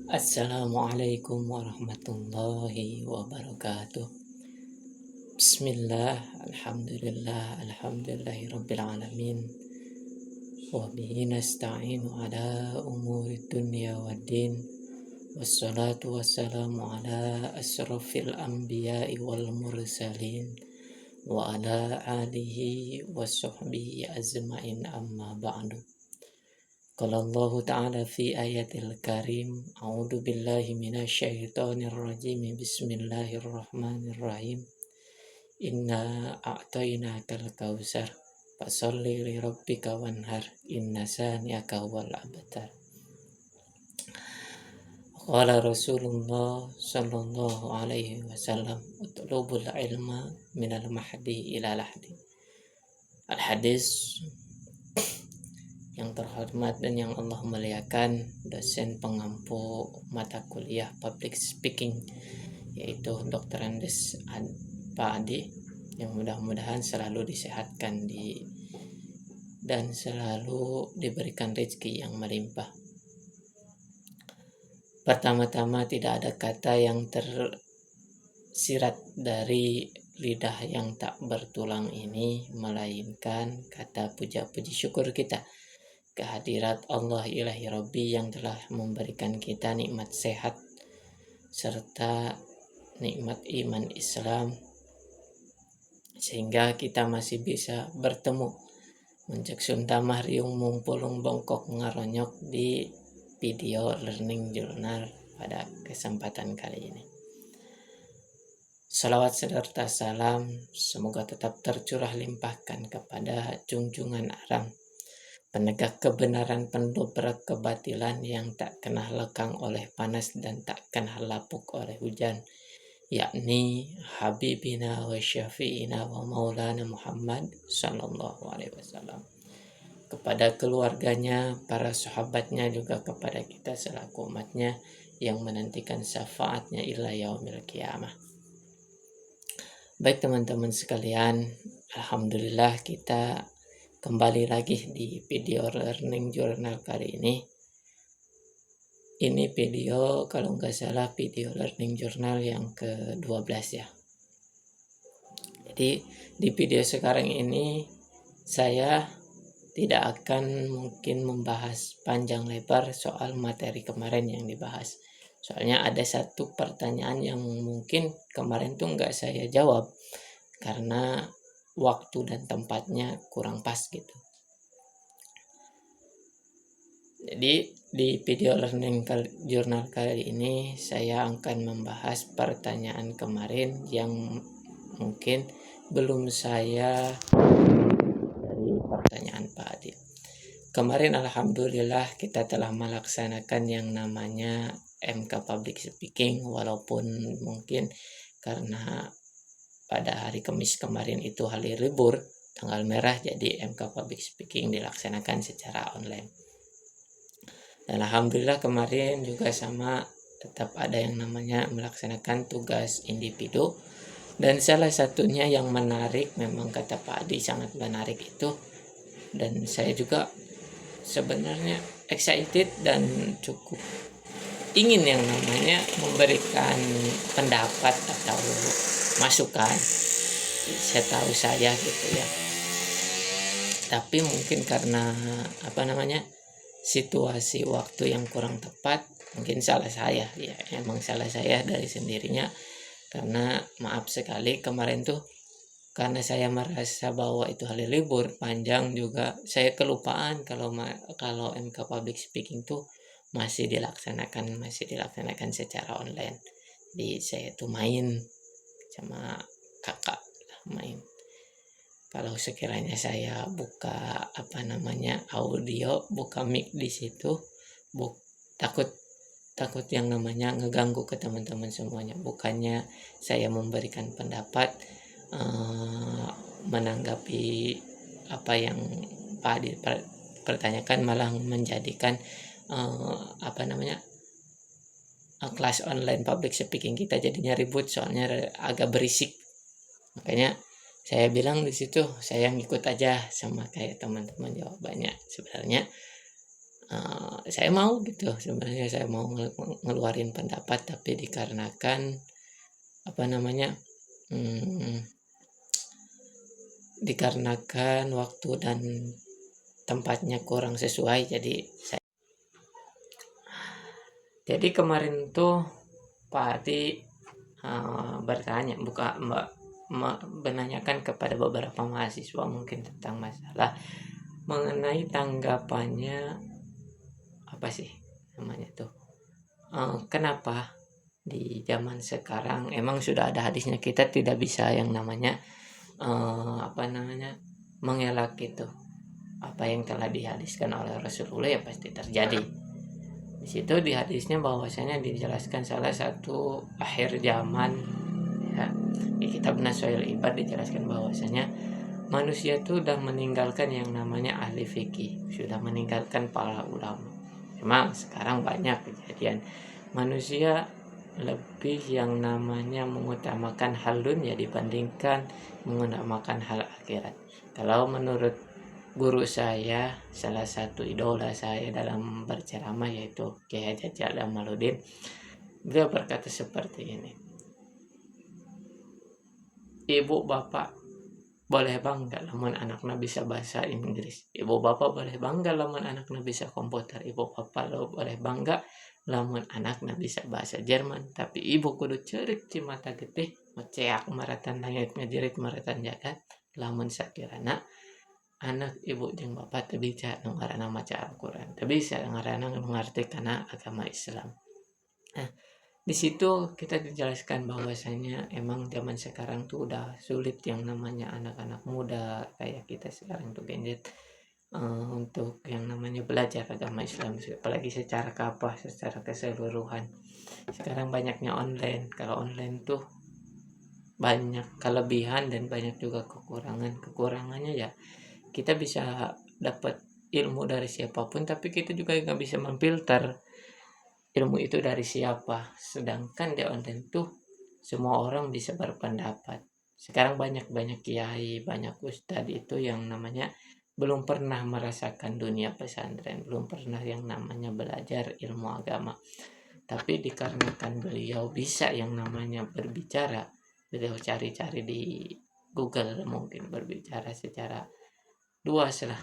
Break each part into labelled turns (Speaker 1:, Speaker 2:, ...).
Speaker 1: Assalamualaikum warahmatullahi wabarakatuh. Bismillah, alhamdulillah, alhamdulillahi rabbil alamin. Wa bihi nasta'inu ala umuri dunya waddin. Wassalatu wassalamu ala asrafil anbiya'i wal mursalin. Wa ala alihi wa sahbihi azma'in amma ba'du. Qala Allah Ta'ala fi ayatil karim, a'udzu billahi minasyaitonir rajim. Bismillahirrahmanirrahim. Inna a'tainakal kautsar fasholli li rabbika wanhar inna saniyaka wal abtar. Qala Rasulullah sallallahu alaihi wasallam, utlubul ilma minal mahdi ila lahdi. Al hadis. Yang terhormat dan yang Allah muliakan, dosen pengampu mata kuliah public speaking, yaitu Dr. Andes Pak Adi, yang mudah-mudahan selalu disehatkan dan selalu diberikan rezeki yang melimpah. Pertama-tama, tidak ada kata yang tersirat dari lidah yang tak bertulang ini melainkan kata puja-puji syukur kita kehadirat Allah ilahi Rabbi yang telah memberikan kita nikmat sehat serta nikmat iman Islam, sehingga kita masih bisa bertemu mencek suntamah riung mumpulung bongkok ngaronyok di video learning journal pada kesempatan kali ini. Salawat serta salam semoga tetap tercurah limpahkan kepada junjungan aram, penegak kebenaran, pendobrak kebatilan yang tak kena lekang oleh panas dan tak kena lapuk oleh hujan, yakni Habibina wa Syafi'ina wa Maulana Muhammad sallallahu alaihi wasallam, kepada keluarganya, para sahabatnya, juga kepada kita selaku umatnya yang menantikan syafaatnya ila yaumil qiyamah. Baik teman-teman sekalian, alhamdulillah kita kembali lagi di video learning journal kali ini. Ini video, kalau nggak salah, video learning journal yang ke-12 ya. Jadi di video sekarang ini saya tidak akan mungkin membahas panjang lebar soal materi kemarin yang dibahas. Soalnya ada satu pertanyaan yang mungkin kemarin tuh nggak saya jawab karena waktu dan tempatnya kurang pas gitu. Jadi di video learning journal kali ini saya akan membahas pertanyaan kemarin yang mungkin belum saya dari pertanyaan Pak Adi. Kemarin alhamdulillah kita telah melaksanakan yang namanya MK Public Speaking, walaupun mungkin karena pada hari Kamis kemarin itu hari libur, tanggal merah, jadi MK Public Speaking dilaksanakan secara online. Dan alhamdulillah kemarin juga sama, tetap ada yang namanya melaksanakan tugas individu. Dan salah satunya yang menarik, memang kata Pak Adi sangat menarik itu, dan saya juga sebenarnya excited dan cukup ingin yang namanya memberikan pendapat atau masukan setahu saya gitu ya. Tapi mungkin karena situasi waktu yang kurang tepat, mungkin salah saya ya, emang salah saya dari sendirinya, karena maaf sekali kemarin tuh karena saya merasa bahwa itu hari libur panjang, juga saya kelupaan kalau MK Public Speaking tuh masih dilaksanakan secara online. Jadi saya tuh main sama kakak, main. Kalau sekiranya saya buka audio, buka mic di situ, takut yang namanya ngeganggu ke teman-teman semuanya. Bukannya saya memberikan pendapat, menanggapi apa yang Pak Adi pertanyakan, malah menjadikan kelas online public speaking kita jadinya ribut, soalnya agak berisik. Makanya saya bilang di situ saya ngikut aja sama kayak teman-teman jawabannya. Sebenarnya saya mau gitu, sebenarnya saya mau ngeluarin pendapat, tapi dikarenakan apa namanya, dikarenakan waktu dan tempatnya kurang sesuai, jadi kemarin tuh Pak Adi bertanya, menanyakan kepada beberapa mahasiswa mungkin tentang masalah mengenai tanggapannya apa sih namanya tuh, kenapa di zaman sekarang emang sudah ada hadisnya, kita tidak bisa yang namanya mengelak gitu, apa yang telah dihadiskan oleh Rasulullah ya pasti terjadi. Di situ di hadisnya bahwasanya dijelaskan salah satu akhir zaman ya, di kitab Nasoil Ibad dijelaskan bahwasanya manusia itu sudah meninggalkan yang namanya ahli fikih, sudah meninggalkan para ulama. Memang sekarang banyak kejadian manusia lebih yang namanya mengutamakan hal dunia dibandingkan mengutamakan hal akhirat. Kalau menurut guru saya, salah satu idola saya dalam berceramah yaitu Kiai Haji Jamaluddin, beliau berkata seperti ini, ibu bapak boleh bangga lamun anaknya bisa bahasa Inggris, ibu bapak boleh bangga lamun anaknya bisa komputer, ibu bapak boleh bangga lamun anaknya bisa bahasa Jerman, tapi ibu kudu cerik di mata getih meceak maratan langit ngajerit maratan jagat lamun sakirana anak ibu jeung bapak teu bisa ngaranna maca Al-Qur'an, teu bisa ngaranna mengerti kana agama Islam. Nah, di situ kita dijelaskan bahwasanya emang zaman sekarang tuh udah sulit yang namanya anak-anak muda kayak kita sekarang tuh Gen Z untuk yang namanya belajar agama Islam, apalagi secara kapah, secara keseluruhan. Sekarang banyaknya online. Kalau online tuh banyak kelebihan dan banyak juga kekurangan. Kekurangannya ya kita bisa dapat ilmu dari siapapun, tapi kita juga nggak bisa memfilter ilmu itu dari siapa. Sedangkan di online tuh semua orang bisa berpendapat. Sekarang banyak kiai, banyak ustadz itu yang namanya belum pernah merasakan dunia pesantren, belum pernah yang namanya belajar ilmu agama. Tapi dikarenakan beliau bisa yang namanya berbicara, beliau cari-cari di Google, mungkin berbicara secara luas lah,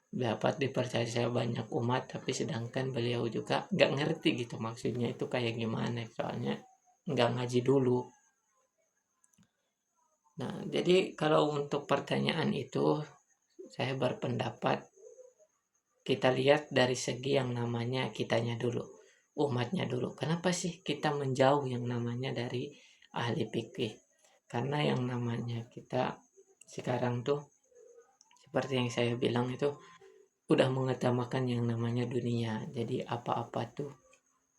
Speaker 1: dapat dipercaya banyak umat, tapi sedangkan beliau juga nggak ngerti gitu maksudnya itu kayak gimana, soalnya nggak ngaji dulu. Nah, jadi kalau untuk pertanyaan itu saya berpendapat kita lihat dari segi yang namanya kitanya dulu, umatnya dulu. Kenapa sih kita menjauh yang namanya dari ahli fikih? Karena yang namanya kita sekarang tuh seperti yang saya bilang itu udah mengutamakan yang namanya dunia. Jadi apa-apa tuh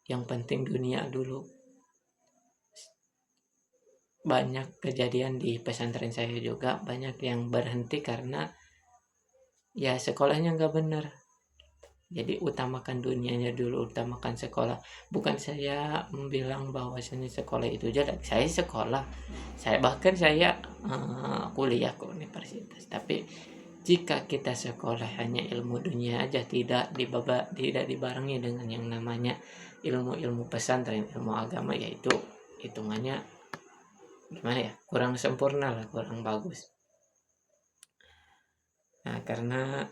Speaker 1: yang penting dunia dulu. Banyak kejadian di pesantren saya juga, banyak yang berhenti karena ya sekolahnya nggak benar. Jadi utamakan dunianya dulu, utamakan sekolah. Bukan saya bilang bahwasanya sekolah itu jelek. Saya sekolah, saya kuliah ke universitas. Tapi jika kita sekolah hanya ilmu dunia aja, tidak dibarengi dengan yang namanya ilmu-ilmu pesantren, ilmu agama, yaitu hitungannya gimana ya, kurang sempurna lah, kurang bagus. Nah, karena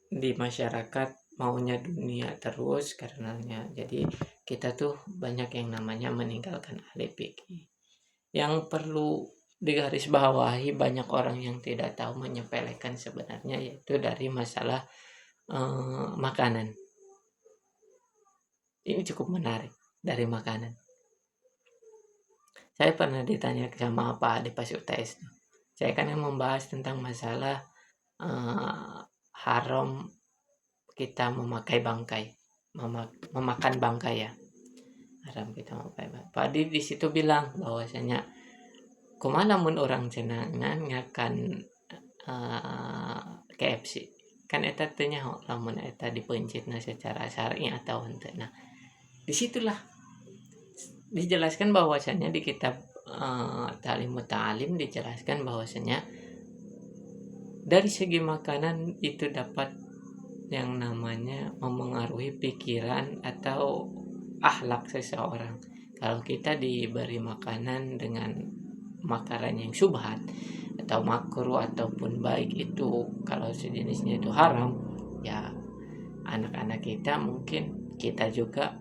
Speaker 1: di masyarakat maunya dunia terus karenanya, jadi kita tuh banyak yang namanya meninggalkan ahli fikih. Yang perlu digarisbawahi, banyak orang yang tidak tahu menyepelekan sebenarnya, yaitu dari masalah makanan. Ini cukup menarik dari makanan. Saya pernah ditanya sama Pak Adi pas UTS. Saya kan yang membahas tentang masalah haram kita memakai bangkai, memakan bangkai ya. Haram kita memakai bangkai. Pak Adi di situ bilang bahwasanya kumana mun orang cenangan ngakan KFC. Kan eta teh nyaho lamun eta dipencitna secara syar'i atau henteu. Nah, disitulah dijelaskan bahwasanya di kitab Ta'limut Ta'alim dijelaskan bahwasanya dari segi makanan itu dapat yang namanya memengaruhi pikiran atau akhlak seseorang. Kalau kita diberi makanan dengan makanan yang syubhat atau makruh ataupun baik, itu kalau sejenisnya itu haram, ya anak-anak kita, mungkin kita juga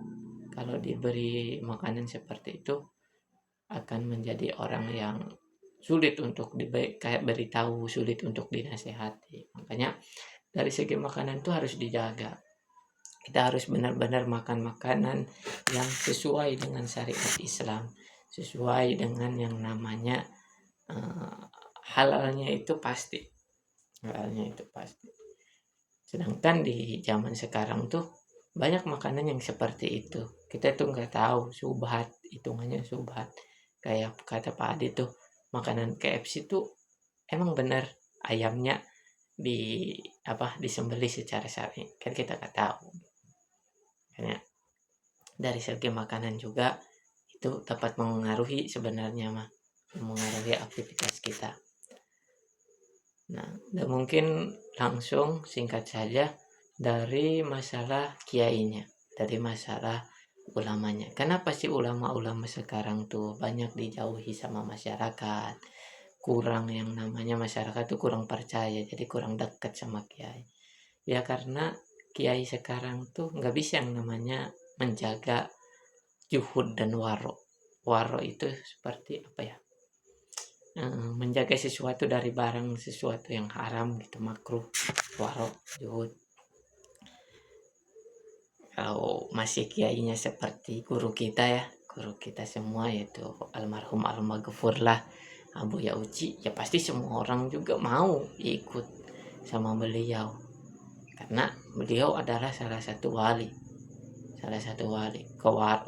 Speaker 1: kalau diberi makanan seperti itu akan menjadi orang yang sulit untuk kayak beritahu, sulit untuk dinasehati. Makanya dari segi makanan itu harus dijaga. Kita harus benar-benar makan makanan yang sesuai dengan syariat Islam, sesuai dengan yang namanya halalnya itu pasti. Halalnya itu pasti. Sedangkan di zaman sekarang tuh banyak makanan yang seperti itu. Kita tuh nggak tahu, subhat, hitungannya subhat. Kayak kata Pak Adi tuh, makanan KFC tuh emang benar ayamnya disembelih secara syar'i, kan kita nggak tahu. Karena dari segi makanan juga itu dapat mengaruhi sebenarnya mengaruhi aktivitas kita. Nah, dan mungkin langsung singkat saja dari masalah kiainya, dari masalah ulamanya. Kenapa sih ulama-ulama sekarang tuh banyak dijauhi sama masyarakat? Kurang, yang namanya masyarakat tuh kurang percaya, jadi kurang dekat sama kiai. Ya karena kiai sekarang tuh nggak bisa yang namanya menjaga juhud dan waro. Waro itu seperti apa ya? Menjaga sesuatu dari barang sesuatu yang haram gitu, makruh. Waro, juhud. Kalau masih kiainya seperti guru kita semua, yaitu almarhum al-maghfurlah Abu Yauci, ya pasti semua orang juga mau ikut sama beliau, karena beliau adalah salah satu wali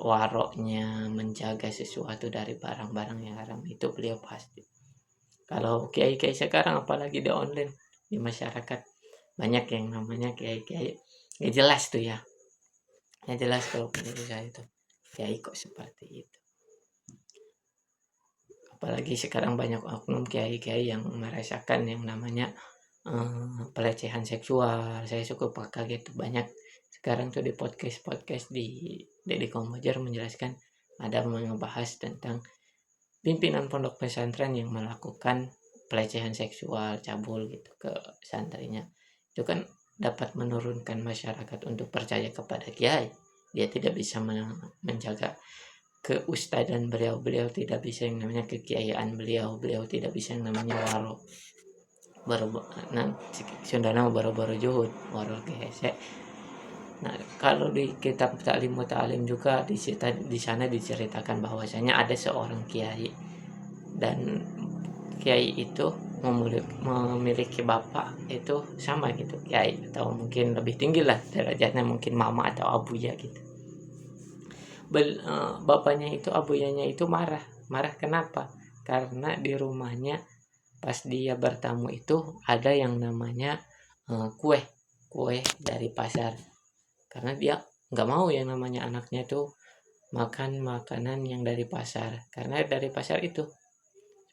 Speaker 1: waroknya menjaga sesuatu dari barang-barang yang haram itu beliau pasti. Kalau kiai-kiai sekarang, apalagi di online, di masyarakat, banyak yang namanya kiai-kiai nggak jelas tuh ya, nggak jelas. Kalau menurut saya itu kiai kok seperti itu. Apalagi sekarang banyak oknum kiai-kiai yang merasakan yang namanya pelecehan seksual. Saya cukup kaget tuh, banyak sekarang tuh di podcast di Deddy Komojer menjelaskan, ada membahas tentang pimpinan pondok pesantren yang melakukan pelecehan seksual, cabul gitu ke santrinya. Itu kan dapat menurunkan masyarakat untuk percaya kepada kiai. Dia tidak bisa menjaga keustadzan beliau tidak bisa yang namanya kekiaian beliau tidak bisa yang namanya waro. Sundana baru juhud waro kehese. Nah, kalau di kitab Ta'lim Muta'alim juga di sana diceritakan bahwasanya ada seorang kiai, dan kiai itu memiliki bapak itu sama gitu, kiai, atau mungkin lebih tinggi lah derajatnya, mungkin mama atau abuya gitu. Bapaknya itu, abuyanya itu marah kenapa? Karena di rumahnya pas dia bertamu itu ada yang namanya kue dari pasar, karena dia nggak mau yang namanya anaknya tuh makan makanan yang dari pasar, karena dari pasar itu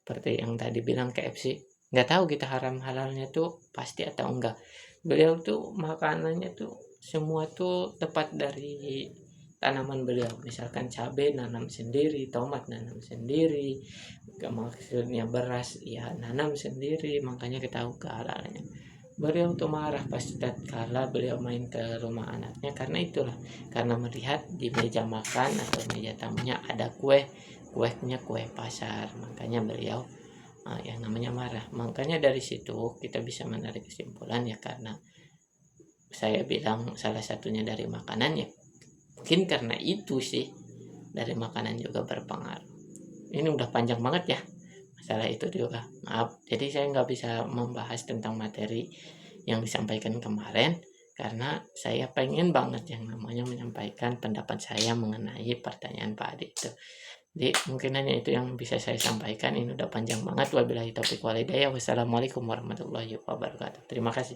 Speaker 1: seperti yang tadi bilang KFC, nggak tahu kita haram halalnya tuh pasti atau enggak. Beliau tuh makanannya tuh semua tuh tepat dari tanaman beliau, misalkan cabai nanam sendiri, tomat nanam sendiri, maksudnya beras ya nanam sendiri, makanya kita tahu kehalalnya. Beliau tuh marah pas tatkala beliau main ke rumah anaknya, karena melihat di meja makan atau meja tamunya ada kuenya kue pasar, makanya beliau yang namanya marah. Makanya dari situ kita bisa menarik kesimpulan ya, karena saya bilang salah satunya dari makanan ya, mungkin karena itu sih, dari makanan juga berpengaruh. Ini udah panjang banget ya masalah itu juga, maaf. Jadi saya nggak bisa membahas tentang materi yang disampaikan kemarin, karena saya pengen banget yang namanya menyampaikan pendapat saya mengenai pertanyaan Pak Adi itu. Jadi mungkin hanya itu yang bisa saya sampaikan. Ini udah panjang banget. Wabillahi taufiq wal hidayah. Wassalamualaikum warahmatullahi wabarakatuh. Terima kasih.